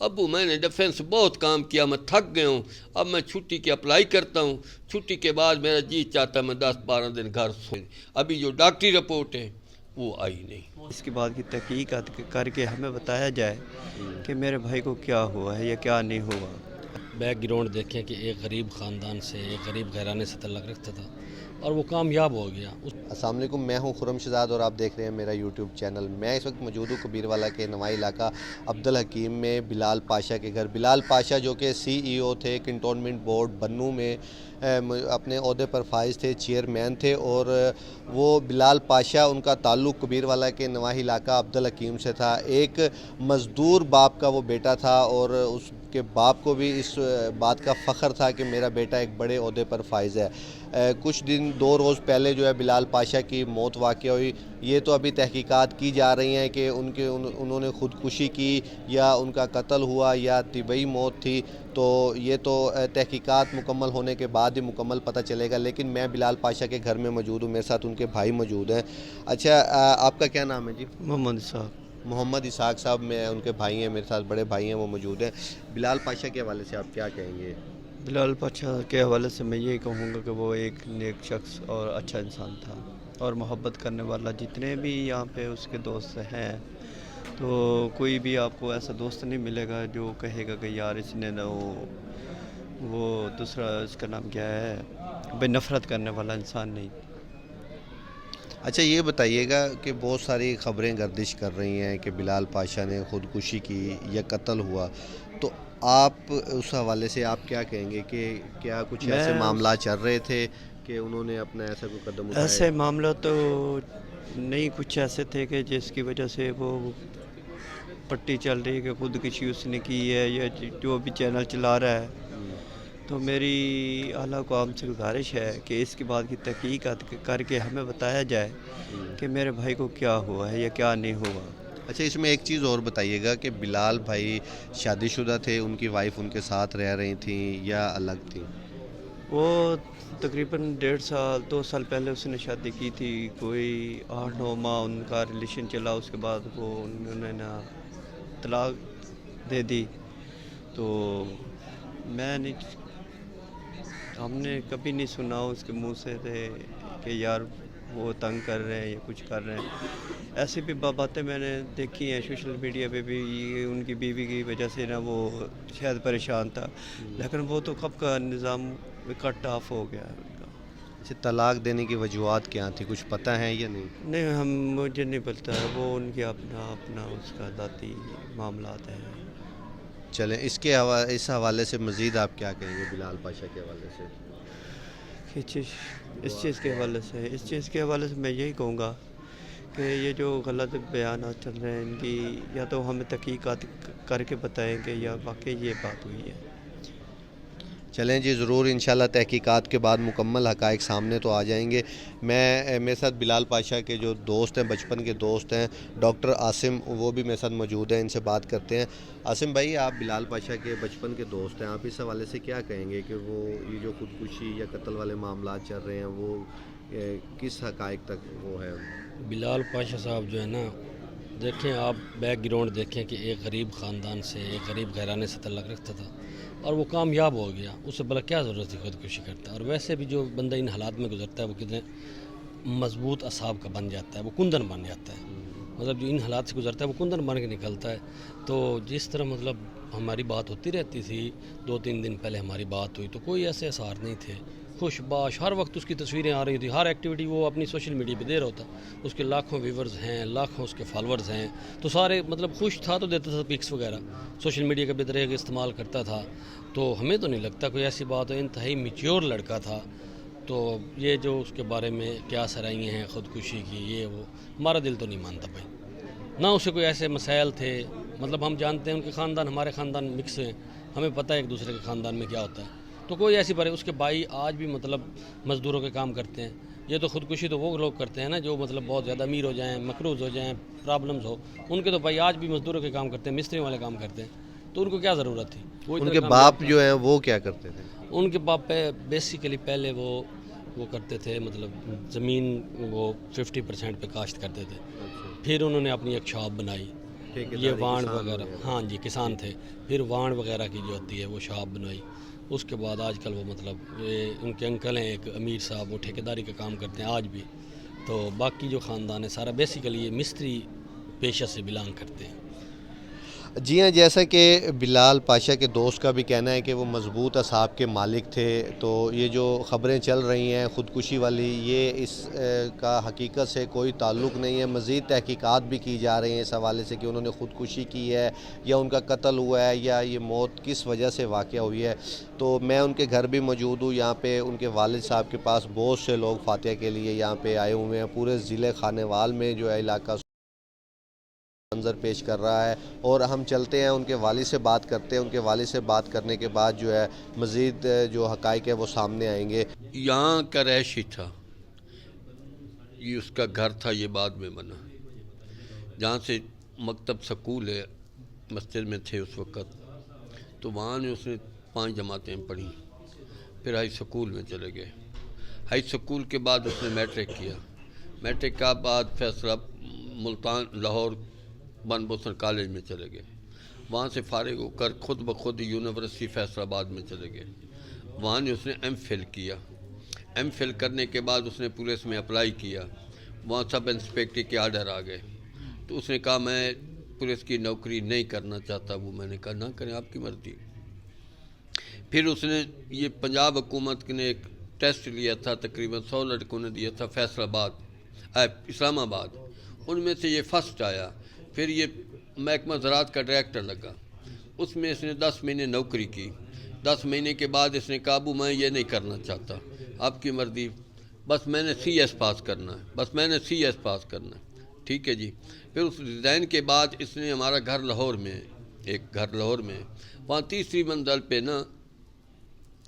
ابو میں نے ڈیفینس بہت کام کیا، میں تھک گیا ہوں، اب میں چھٹی کی اپلائی کرتا ہوں، چھٹی کے بعد میرا جی چاہتا ہے میں 10-12 دن گھر سو۔ ابھی جو ڈاکٹری رپورٹ ہے وہ آئی نہیں۔ اس کے بعد کی تحقیقات کر کے ہمیں بتایا جائے کہ میرے بھائی کو کیا ہوا ہے یا کیا نہیں ہوا۔ بیک گراؤنڈ دیکھیں کہ ایک غریب خاندان سے، ایک غریب گھرانے سے تعلق رکھتا تھا اور وہ کامیاب ہو گیا۔ السلام علیکم، میں ہوں خرم شہزاد اور آپ دیکھ رہے ہیں میرا یوٹیوب چینل۔ میں اس وقت موجود ہوں کبیروالا کے نوائی علاقہ عبدالحکیم میں بلال پاشا کے گھر۔ بلال پاشا جو کہ CEO تھے کنٹونمنٹ بورڈ بنوں میں، اپنے عہدے پر فائز تھے، چیئرمین تھے، اور وہ بلال پاشا ان کا تعلق کبیروالا کے نواحی علاقہ عبدالحکیم سے تھا۔ ایک مزدور باپ کا وہ بیٹا تھا اور اس کے باپ کو بھی اس بات کا فخر تھا کہ میرا بیٹا ایک بڑے عہدے پر فائز ہے۔ کچھ دن 2 روز پہلے جو ہے بلال پاشا کی موت واقع ہوئی۔ یہ تو ابھی تحقیقات کی جا رہی ہیں کہ انہوں نے خودکشی کی یا ان کا قتل ہوا یا طبعی موت تھی، تو یہ تو تحقیقات مکمل ہونے کے بعد ہی مکمل پتہ چلے گا۔ لیکن میں بلال پاشا کے گھر میں موجود ہوں، میرے ساتھ ان کے بھائی موجود ہیں۔ اچھا، آپ کا کیا نام ہے جی؟ محمد صاحب۔ محمد اسحاق صاحب، میں ان کے بھائی ہیں، میرے ساتھ بڑے بھائی ہیں، وہ موجود ہیں۔ بلال پاشا کے حوالے سے آپ کیا کہیں گے؟ بلال پاشا کے حوالے سے میں یہی کہوں گا کہ وہ ایک نیک شخص اور اچھا انسان تھا اور محبت کرنے والا۔ جتنے بھی یہاں پہ اس کے دوست ہیں تو کوئی بھی آپ کو ایسا دوست نہیں ملے گا جو کہے گا کہ یار اس نے نہ وہ دوسرا اس کا نام کیا ہے، بے نفرت کرنے والا انسان نہیں۔ اچھا، یہ بتائیے گا کہ بہت ساری خبریں گردش کر رہی ہیں کہ بلال پاشا نے خودکشی کی یا قتل ہوا، تو آپ اس حوالے سے آپ کیا کہیں گے کہ کیا کچھ ایسے معاملات چل رہے تھے کہ انہوں نے اپنا ایسا کوئی قدم اٹھایا؟ ایسے معاملات تو نہیں، کچھ ایسے تھے کہ جس کی وجہ سے وہ پٹی چل رہی ہے کہ خودکشی اس نے کی ہے یا جو بھی چینل چلا رہا ہے۔ تو میری اعلیٰ قوام سے گزارش ہے کہ اس کے بعد کی تحقیقات کر کے ہمیں بتایا جائے کہ میرے بھائی کو کیا ہوا ہے یا کیا نہیں ہوا۔ اچھا، اس میں ایک چیز اور بتائیے گا کہ بلال بھائی شادی شدہ تھے، ان کی وائف ان کے ساتھ رہ رہی تھیں یا الگ تھیں؟ وہ تقریباً 1.5 2 سال پہلے اس نے شادی کی تھی، کوئی 8-9 ماہ ان کا ریلیشن چلا، اس کے بعد وہ انہوں نے نا طلاق دے دی۔ تو میں نہیں، ہم نے کبھی نہیں سنا اس کے منہ سے تھے کہ یار وہ تنگ کر رہے ہیں یا کچھ کر رہے ہیں۔ ایسی بھی باتیں میں نے دیکھی ہیں سوشل میڈیا پہ بھی، ان کی بیوی کی وجہ سے نا وہ شاید پریشان تھا، لیکن وہ تو کب کا نظام کٹ آف ہو گیا ہے ان کا۔ اچھا، طلاق دینے کی وجوہات کیا تھیں، کچھ پتہ ہے یا نہیں؟ نہیں، مجھے نہیں پتہ ہے، وہ ان کے اپنا اس کا ذاتی معاملات ہیں۔ چلیں، اس حوالے سے مزید آپ کیا کہیں گے بلال پاشا کے حوالے سے؟ اس چیز کے حوالے سے میں یہی کہوں گا کہ یہ جو غلط بیانات چل رہے ہیں ان کی، یا تو ہمیں تحقیقات کر کے بتائیں کہ یا واقعی یہ بات ہوئی ہے۔ چلیں جی، ضرور انشاءاللہ تحقیقات کے بعد مکمل حقائق سامنے تو آ جائیں گے۔ میرے ساتھ بلال پاشا کے جو دوست ہیں، بچپن کے دوست ہیں، ڈاکٹر عاصم، وہ بھی میرے ساتھ موجود ہیں، ان سے بات کرتے ہیں۔ عاصم بھائی، آپ بلال پاشا کے بچپن کے دوست ہیں، آپ اس حوالے سے کیا کہیں گے کہ وہ یہ جو خودکشی یا قتل والے معاملات چل رہے ہیں وہ کس حقائق تک وہ ہے؟ بلال پاشا صاحب جو ہے نا، دیکھیں آپ بیک گراؤنڈ دیکھیں کہ ایک غریب خاندان سے، ایک غریب گھرانے سے تعلق رکھتا تھا اور وہ کامیاب ہو گیا، اس سے بلا کیا ضرورت تھی خودکشی کرتا ہے؟ اور ویسے بھی جو بندہ ان حالات میں گزرتا ہے وہ کتنے مضبوط اعصاب کا بن جاتا ہے، وہ کندن بن جاتا ہے، مطلب جو ان حالات سے گزرتا ہے وہ کندن بن کے نکلتا ہے۔ تو جس طرح مطلب ہماری بات ہوتی رہتی تھی، 2-3 دن پہلے ہماری بات ہوئی تو کوئی ایسے اثار نہیں تھے، خوش باش، ہر وقت اس کی تصویریں آ رہی تھیں، ہر ایکٹیویٹی وہ اپنی سوشل میڈیا پہ دے رہا ہوتا، اس کے لاکھوں ویورز ہیں، لاکھوں اس کے فالورز ہیں، تو سارے مطلب خوش تھا تو دیتا تھا پکس وغیرہ، سوشل میڈیا کا بے طریقے استعمال کرتا تھا۔ تو ہمیں تو نہیں لگتا کوئی ایسی بات ہو، انتہائی میچیور لڑکا تھا۔ تو یہ جو اس کے بارے میں کیا سرائیاں ہیں خودکشی کی، یہ وہ ہمارا دل تو نہیں مانتا بھائی، نہ اسے کوئی ایسے مسائل تھے، مطلب ہم جانتے ہیں ان کے خاندان ہمارے خاندان مکس ہیں، ہمیں پتہ ہے ایک دوسرے کے خاندان میں کیا ہوتا ہے، تو کوئی ایسی بارے اس کے بھائی آج بھی مطلب مزدوروں کے کام کرتے ہیں۔ یہ تو خودکشی تو وہ لوگ کرتے ہیں نا جو مطلب بہت زیادہ امیر ہو جائیں، مقروض ہو جائیں، پرابلمز ہو، ان کے تو بھائی آج بھی مزدوروں کے کام کرتے ہیں، مستری والے کام کرتے ہیں، تو ان کو کیا ضرورت تھی؟ ان کے باپ جو ہیں وہ کیا کرتے تھے؟ ان کے باپ بیسیکلی پہلے وہ کرتے تھے، مطلب زمین وہ 50% پہ کاشت کرتے تھے، پھر انہوں نے اپنی ایک شاپ بنائی، یہ وانڈ وغیرہ، ہاں جی کسان تھے، پھر وانڈ وغیرہ کی جو ہوتی ہے وہ شاپ بنوائی، اس کے بعد آج کل وہ مطلب ان کے انکل ہیں ایک امیر صاحب، وہ ٹھیکیداری کا کام کرتے ہیں آج بھی، تو باقی جو خاندان ہے سارا بیسیکلی یہ مستری پیشہ سے بلانگ کرتے ہیں۔ جی ہاں، جیسا کہ بلال پاشا کے دوست کا بھی کہنا ہے کہ وہ مضبوط اعصاب کے مالک تھے، تو یہ جو خبریں چل رہی ہیں خودکشی والی، یہ اس کا حقیقت سے کوئی تعلق نہیں ہے۔ مزید تحقیقات بھی کی جا رہی ہیں اس حوالے سے کہ انہوں نے خودکشی کی ہے یا ان کا قتل ہوا ہے یا یہ موت کس وجہ سے واقع ہوئی ہے۔ تو میں ان کے گھر بھی موجود ہوں، یہاں پہ ان کے والد صاحب کے پاس بہت سے لوگ فاتحہ کے لیے یہاں پہ آئے ہوئے ہیں۔ پورے ضلع خانیوال میں جو ہے علاقہ منظر پیش کر رہا ہے، اور ہم چلتے ہیں ان کے والد سے بات کرتے ہیں۔ ان کے والد سے بات کرنے کے بعد جو ہے مزید جو حقائق ہے وہ سامنے آئیں گے۔ یہاں کا رہائشی تھا، یہ اس کا گھر تھا، یہ بعد میں بنا، جہاں سے مکتب سکول ہے، مسجد میں تھے اس وقت، تو وہاں نے اس نے 5 جماعتیں پڑھی، پھر ہائی سکول میں چلے گئے۔ ہائی سکول کے بعد اس نے میٹرک کیا، میٹرک کا بعد فیصلہ ملتان لاہور بن بوسن کالج میں چلے گئے، وہاں سے فارغ ہو کر خود بخود یونیورسٹی فیصل آباد میں چلے گئے، وہاں نے اس نے ایم فل کیا۔ ایم فل کرنے کے بعد اس نے پولیس میں اپلائی کیا، وہاں سب انسپیکٹر کے آرڈر آ گئے، تو اس نے کہا میں پولیس کی نوکری نہیں کرنا چاہتا، وہ میں نے کہا نہ کریں، آپ کی مرضی۔ پھر اس نے یہ پنجاب حکومت نے ایک ٹیسٹ لیا تھا، تقریباً 100 لڑکوں نے دیا تھا فیصل آباد اسلام آباد، ان میں سے یہ فرسٹ آیا۔ پھر یہ محکمہ زراعت کا ڈائریکٹر لگا، اس میں اس نے 10 مہینے نوکری کی۔ 10 مہینے کے بعد اس نے کہا ابو میں یہ نہیں کرنا چاہتا، آپ کی مرضی، بس میں نے سی ایس پاس کرنا ہے، بس میں نے سی ایس پاس کرنا ہے، ٹھیک ہے جی۔ پھر اس ریزائن کے بعد اس نے ہمارا گھر لاہور میں، ایک گھر لاہور میں، وہاں 3ری منزل پہ نا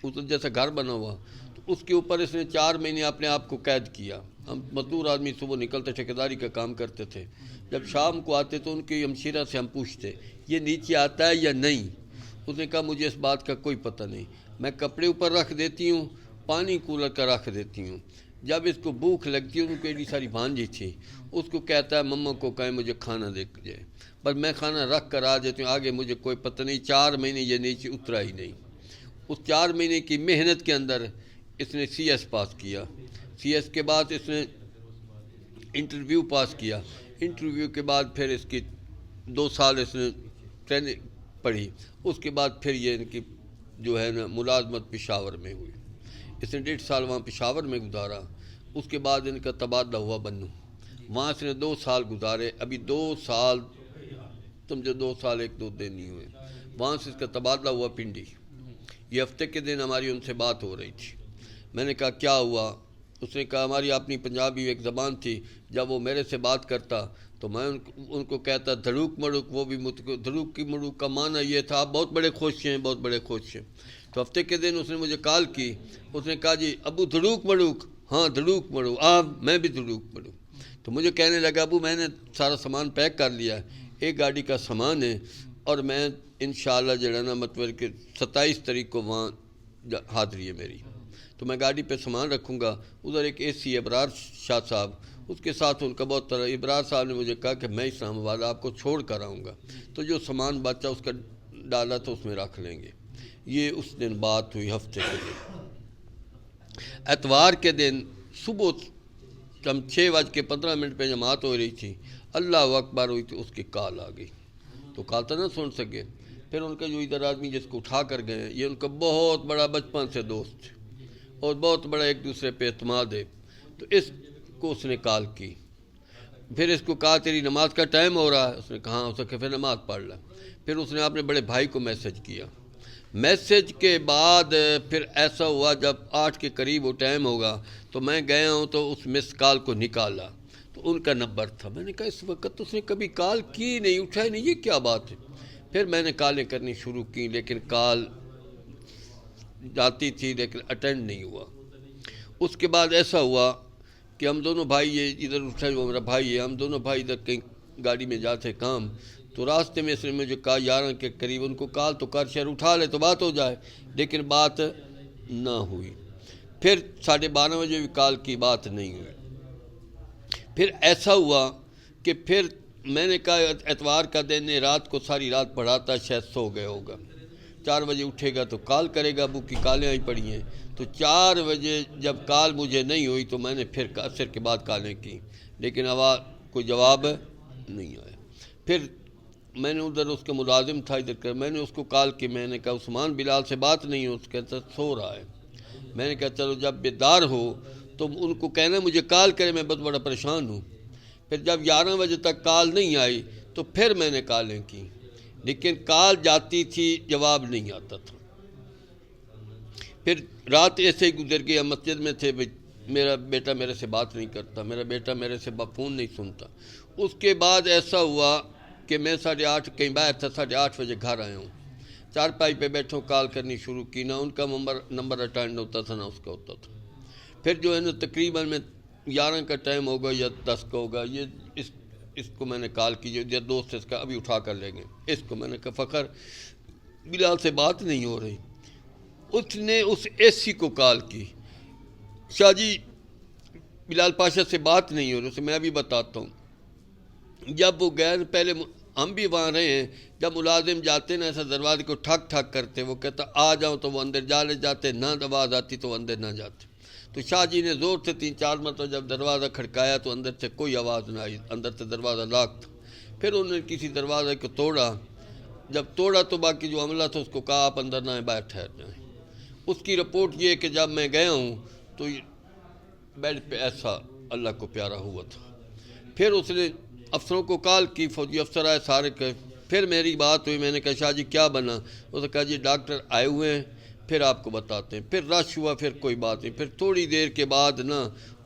اس جیسا گھر بنا ہوا، تو اس کے اوپر اس نے 4 مہینے اپنے آپ کو قید کیا۔ ہم مزدور آدمی صبح نکلتے ٹھیکیداری کا کام کرتے تھے، جب شام کو آتے تو ان کی ہمشیرہ سے ہم پوچھتے یہ نیچے آتا ہے یا نہیں، اس نے کہا مجھے اس بات کا کوئی پتہ نہیں، میں کپڑے اوپر رکھ دیتی ہوں، پانی کولر کا رکھ دیتی ہوں، جب اس کو بھوک لگتی ہے، ان کو ایڈی ساری بھانجی تھی، اس کو کہتا ہے مما کو کہیں مجھے کھانا دے جائے، بس میں کھانا رکھ کر آ جاتی ہوں، آگے مجھے کوئی پتہ نہیں۔ 4 مہینے یہ نیچے اترا ہی نہیں۔ اس 4 مہینے کی محنت کے اندر اس نے سی ایس پاس کیا، سی ایس کے بعد اس نے انٹرویو پاس کیا، انٹرویو کے بعد پھر اس کی 2 سال اس نے ٹریننگ پڑھی، اس کے بعد پھر یہ ان کی جو ہے نا ملازمت پشاور میں ہوئی، اس نے 1.5 سال وہاں پشاور میں گزارا۔ اس کے بعد ان کا تبادلہ ہوا بنوں، وہاں اس نے 2 سال گزارے، ابھی 2 سال سمجھو 2 سال 1-2 دن نہیں ہوئے، وہاں سے اس کا تبادلہ ہوا پنڈی۔ یہ ہفتے کے دن ہماری ان سے بات ہو رہی تھی، میں نے کہا کیا ہوا؟ اس نے کہا ہماری اپنی پنجابی ایک زبان تھی، جب وہ میرے سے بات کرتا تو میں ان کو کہتا دھڑوک مڑوک، وہ بھی دھڑوک کی مڑوک کا معنی یہ تھا آپ بہت بڑے خوش ہیں، بہت بڑے خوش ہیں۔ تو ہفتے کے دن اس نے مجھے کال کی، اس نے کہا جی ابو دھڑوک مڑوک، ہاں دھڑوک مڑو، میں بھی دھڑوک مڑوں۔ تو مجھے کہنے لگا ابو میں نے سارا سامان پیک کر لیا ہے، 1 گاڑی کا سامان ہے، اور میں انشاءاللہ جو ہے نا مطلب کہ 27 تاریخ کو وہاں حاضری ہے میری، تو میں گاڑی پہ سامان رکھوں گا۔ ادھر ایک اے سی ابرار شاہ صاحب، اس کے ساتھ ان کا بہت طرح، ابرار صاحب نے مجھے کہا کہ میں اسلام آباد آپ کو چھوڑ کر آؤں گا، تو جو سامان بچا اس کا ڈالا تو اس میں رکھ لیں گے۔ یہ اس دن بات ہوئی ہفتے کے دن۔ اتوار کے دن صبح 6:15 پہ جماعت ہو رہی تھی، اللہ اکبر ہوئی تو اس کی کال آ گئی، تو کال تو نہ سن سکے۔ پھر ان کا جو ادھر آدمی جس کو اٹھا کر گئے، یہ ان کا بہت بڑا بچپن سے دوست ہے اور بہت بڑا ایک دوسرے پہ اعتماد ہے، تو اس کو اس نے کال کی۔ پھر اس کو کہا تیری نماز کا ٹائم ہو رہا ہے، اس نے کہا ہاں، اس نے کہا پھر نماز پڑھ لا۔ پھر اس نے اپنے بڑے بھائی کو میسج کیا، میسج کے بعد پھر ایسا ہوا جب 8 کے قریب وہ ٹائم ہوگا تو میں گیا ہوں تو اس مس کال کو نکالا تو ان کا نمبر تھا، میں نے کہا اس وقت تو اس نے کبھی کال کی نہیں، اٹھائی نہیں، یہ کیا بات ہے؟ پھر میں نے کالیں کرنی شروع کی، لیکن کال جاتی تھی لیکن اٹینڈ نہیں ہوا۔ اس کے بعد ایسا ہوا کہ ہم دونوں بھائی، یہ ادھر اٹھا وہ میرا بھائی ہے، ہم دونوں بھائی ادھر کہیں گاڑی میں جاتے کام، تو راستے میں اس نے مجھے کہا 11 کے قریب ان کو کال تو کر شہر اٹھا لے تو بات ہو جائے، لیکن بات نہ ہوئی۔ پھر 12:30 بجے بھی کال کی، بات نہیں ہوئی۔ پھر ایسا ہوا کہ پھر میں نے کہا اتوار کا دن ہے، رات کو ساری رات پڑھا تھا، شاید سو گئے ہوگا، 4 بجے اٹھے گا تو کال کرے گا، ابو کی کالیں آئی پڑی ہیں، تو 4 بجے جب کال مجھے نہیں ہوئی تو میں نے پھر عصر کے بعد کالیں کی، لیکن کوئی جواب نہیں آیا۔ پھر میں نے ادھر اس کا ملازم تھا ادھر کر، میں نے اس کو کال کی، میں نے کہا عثمان بلال سے بات نہیں ہو، اس کہتا سو رہا ہے۔ میں نے کہا چلو جب بیدار ہو تو ان کو کہنا مجھے کال کرے، میں بہت بڑا پریشان ہوں۔ پھر جب 11 بجے تک کال نہیں آئی تو پھر میں نے کالیں کی، لیکن کال جاتی تھی جواب نہیں آتا تھا۔ پھر رات ایسے ہی گزر گئی، ہم مسجد میں تھے، میرا بیٹا میرے سے بات نہیں کرتا، میرا بیٹا میرے سے فون نہیں سنتا۔ اس کے بعد ایسا ہوا کہ میں 8:30 کہیں باہر تھا، 8:30 بجے گھر آیا ہوں، چارپائی پہ بیٹھوں، کال کرنی شروع کی، نہ ان کا نمبر اٹینڈ ہوتا تھا نہ اس کا ہوتا تھا۔ پھر جو ہے نا تقریباً میں 11 کا ٹائم ہوگا یا 10 کا ہوگا، یہ اس کو میں نے کال کی، جو دوست اس کا ابھی اٹھا کر لے گئے، اس کو میں نے کہا فخر بلال سے بات نہیں ہو رہی۔ اس نے اس AC کو کال کی، شاہ جی بلال پاشا سے بات نہیں ہو رہی، اسے میں بھی بتاتا ہوں۔ جب وہ گئے، پہلے ہم بھی وہاں رہے ہیں، جب ملازم جاتے نا ایسا دروازے کو ٹھک ٹھک کرتے، وہ کہتا آ جاؤ تو وہ اندر جا لے جاتے، نہ آواز آتی تو وہ اندر نہ جاتے۔ تو شاہ جی نے زور سے 3-4 مرتبہ جب دروازہ کھڑکایا تو اندر سے کوئی آواز نہ آئی، اندر سے دروازہ لاک تھا۔ پھر انہوں نے کسی دروازے کو توڑا، جب توڑا تو باقی جو عملہ تھا اس کو کہا آپ اندر نہ آئیں، باہر ٹھہر جائیں۔ اس کی رپورٹ یہ ہے کہ جب میں گیا ہوں تو بیڈ پہ ایسا اللہ کو پیارا ہوا تھا۔ پھر اس نے افسروں کو کال کی، فوجی افسر آئے سارے کہ پھر میری بات ہوئی، میں نے کہا شاہ جی کیا بنا؟ اس نے کہا جی ڈاکٹر آئے ہوئے ہیں، پھر آپ کو بتاتے ہیں۔ پھر رش ہوا، پھر کوئی بات نہیں۔ پھر تھوڑی دیر کے بعد نا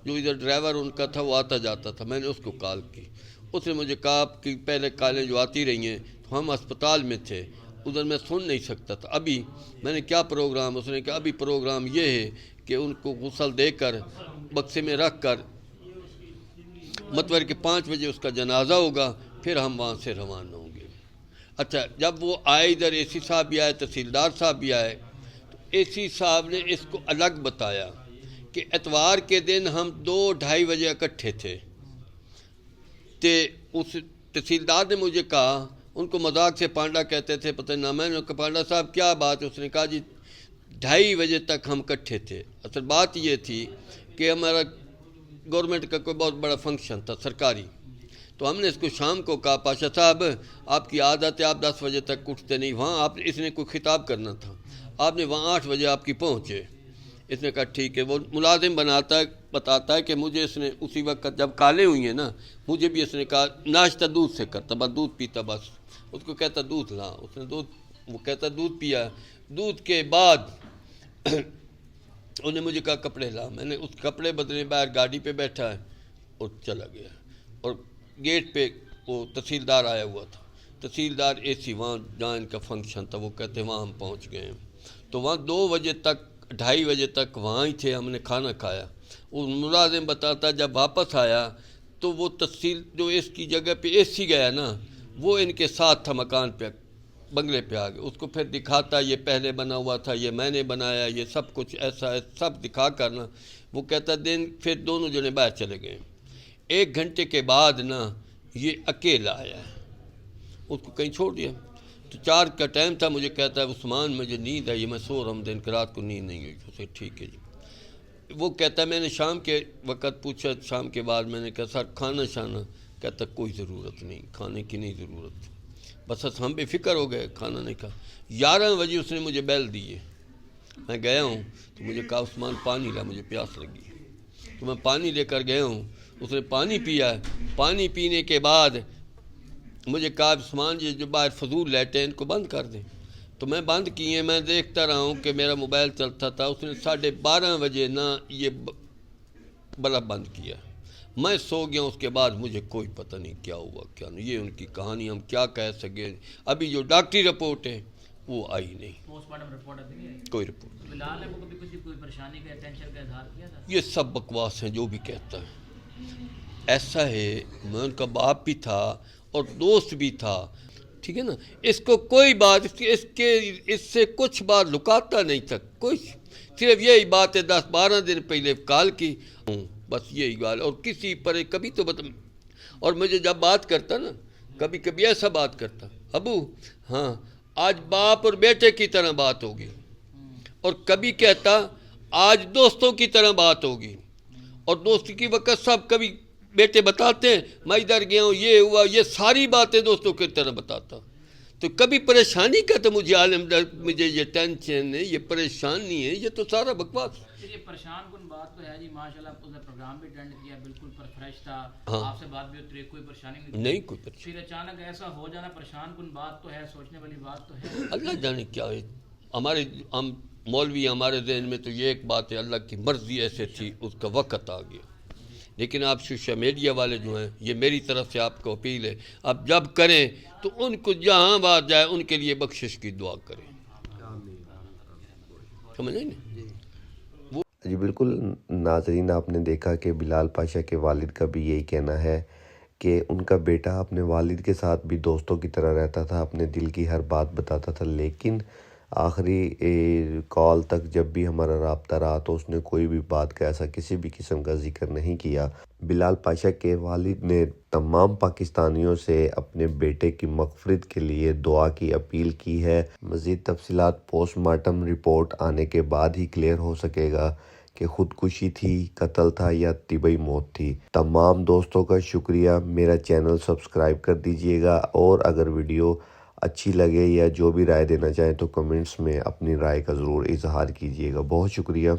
جو ادھر ڈرائیور ان کا تھا وہ آتا جاتا تھا، میں نے اس کو کال کی، اس نے مجھے کہا کہ پہلے کالیں جو آتی رہی ہیں تو ہم اسپتال میں تھے، ادھر میں سن نہیں سکتا تھا۔ ابھی میں نے کیا پروگرام؟ اس نے کہا ابھی پروگرام یہ ہے کہ ان کو غسل دے کر بکسے میں رکھ کر متور کے 5 بجے اس کا جنازہ ہوگا، پھر ہم وہاں سے روانہ ہوں گے۔ اچھا جب وہ آئے ادھر AC صاحب بھی آئے، تحصیلدار صاحب بھی آئے، تو AC صاحب نے اس کو الگ بتایا کہ اتوار کے دن ہم 2-2:30 بجے اکٹھے تھے۔ اس تحصیلدار نے مجھے کہا، ان کو مذاق سے پانڈا کہتے تھے، پتہ نہ، میں نے کہا پانڈا صاحب کیا بات ہے؟ اس نے کہا جی 2:30 بجے تک ہم اکٹھے تھے۔ اصل بات یہ تھی کہ ہمارا گورنمنٹ کا کوئی بہت بڑا فنکشن تھا سرکاری، تو ہم نے اس کو شام کو کہا پاشا صاحب آپ کی عادت ہے آپ 10 بجے تک اٹھتے نہیں، وہاں اس نے کوئی خطاب کرنا تھا، آپ نے وہاں 8 بجے آپ کی پہنچے۔ اس نے کہا ٹھیک ہے۔ وہ ملازم بتاتا ہے کہ مجھے اس نے اسی وقت جب کالیں ہوئی ہیں نا، مجھے بھی اس نے کہا ناشتہ دودھ سے کرتا، بس دودھ پیتا، بس اس کو کہتا دودھ لا، اس نے وہ کہتا دودھ پیا۔ دودھ کے بعد انہوں نے مجھے کہا کپڑے لا، میں نے اس کپڑے بدلے باہر گاڑی پہ بیٹھا ہے اور چلا گیا، اور گیٹ پہ وہ تحصیلدار آیا ہوا تھا، تحصیلدار AC وہاں جہاں ان کا فنکشن تھا، وہ کہتے وہاں ہم پہنچ گئے ہیں۔ تو وہاں 2 بجے تک 2:30 بجے تک وہاں ہی تھے، ہم نے کھانا کھایا۔ وہ ملازم بتاتا جب واپس آیا تو وہ تحصیل جو اس کی جگہ پہ AC گیا نا، وہ ان کے ساتھ تھا، مکان پہ بنگلے پہ آ گئے، اس کو پھر دکھاتا یہ پہلے بنا ہوا تھا، یہ میں نے بنایا، یہ سب کچھ ایسا ہے، سب دکھا کر نا وہ کہتا دن پھر دونوں جنے باہر چلے گئے۔ 1 گھنٹے کے بعد نا یہ اکیلا آیا ہے، اس کو کہیں چھوڑ دیا۔ تو 4 کا ٹائم تھا، مجھے کہتا ہے عثمان مجھے نیند آئی، میں سو رہا ہوں، دن کی رات کو نیند نہیں ہوئی۔ اسے ٹھیک ہے جی۔ وہ کہتا ہے میں نے شام کے وقت پوچھا، شام کے بعد میں نے کہا سر کھانا شانا؟ کہتا کوئی ضرورت نہیں، کھانے کی نہیں ضرورت، بس ہم بے فکر ہو گئے، کھانا نہیں کھا۔ 11 بجے اس نے مجھے بیل دی ہے، میں گیا ہوں تو مجھے کہا عثمان پانی لا، مجھے پیاس لگی ہے، تو میں پانی لے کر گیا ہوں، اس نے پانی پیا۔ پانی پینے کے بعد مجھے کہا عثمان جی جو باہر فضول لائٹیں ان کو بند کر دیں، تو میں بند کیے، میں دیکھتا رہا ہوں کہ میرا موبائل چلتا تھا، اس نے 12:30 بجے نا یہ بلب بند کیا، میں سو گیا۔ اس کے بعد مجھے کوئی پتہ نہیں کیا ہوا کیا نہیں، یہ ان کی کہانی، ہم کیا کہہ سکیں۔ ابھی جو ڈاکٹری رپورٹ ہے وہ آئی نہیں، پوسٹ مارٹم رپورٹ ابھی نہیں آئی، کوئی رپورٹ۔ بلال نے کبھی کسی کوئی پریشانی کا ٹینشن کا اظہار کیا تھا؟ یہ سب بکواس ہیں جو بھی کہتا ہے۔ ایسا ہے میں ان کا باپ بھی تھا اور دوست بھی تھا، ٹھیک ہے نا، اس کو کوئی بات اس سے کچھ بات لکاتا نہیں تھا، کچھ صرف یہی بات ہے 10-12 دن پہلے کال کی ہوں، بس یہی بات، اور کسی پر کبھی تو اور مجھے جب بات کرتا نا کبھی کبھی ایسا بات کرتا، ابو ہاں آج باپ اور بیٹے کی طرح بات ہوگی، اور کبھی کہتا آج دوستوں کی طرح بات ہوگی، اور دوستی کی وقت سب کبھی بیٹے بتاتے ہیں میں ادھر گیا ہوں، یہ ہوا، یہ ساری باتیں دوستوں کی طرح بتاتا. تو کبھی پریشانی کا تو مجھے عالم مجھے یہ ٹینشن ہے، یہ پریشانی ہے، یہ تو سارا بکواس. یہ پریشان کن بات تو ہے جی، ماشاءاللہ آپ نے پروگرام بھی اٹینڈ کیا، بالکل فریش تھا، ہاں. آپ سے بات بھی ہوتی رہی، کوئی پریشانی نہیں. نہیں کوئی پریشانی. پھر اچانک ایسا ہو جانا پریشان کن بات تو ہے، سوچنے والی بات تو ہے. اللہ جانے کیا ہے، ہمارے ہم مولوی ہمارے ذہن میں تو یہ ایک بات ہے، اللہ کی مرضی ایسے تھی، اس کا وقت آ گیا. لیکن آپ سوشل میڈیا والے جو ہیں، یہ میری طرف سے آپ کو اپیل ہے، آپ جب کریں تو ان کو جہاں بات جائے ان کے لیے بخشش کی دعا کریں. سمجھیں نا؟ جی بالکل ناظرین، آپ نے دیکھا کہ بلال پاشا کے والد کا بھی یہی کہنا ہے کہ ان کا بیٹا اپنے والد کے ساتھ بھی دوستوں کی طرح رہتا تھا، اپنے دل کی ہر بات بتاتا تھا، لیکن آخری کال تک جب بھی ہمارا رابطہ رہا تو اس نے کوئی بھی بات کا ایسا کسی بھی قسم کا ذکر نہیں کیا. بلال پاشا کے والد نے تمام پاکستانیوں سے اپنے بیٹے کی مغفرت کے لیے دعا کی اپیل کی ہے. مزید تفصیلات پوسٹ مارٹم رپورٹ آنے کے بعد ہی کلیئر ہو سکے گا کہ خودکشی تھی، قتل تھا یا طبعی موت تھی. تمام دوستوں کا شکریہ. میرا چینل سبسکرائب کر دیجئے گا، اور اگر ویڈیو اچھی لگے یا جو بھی رائے دینا چاہیں تو کمنٹس میں اپنی رائے کا ضرور اظہار کیجئے گا. بہت شکریہ.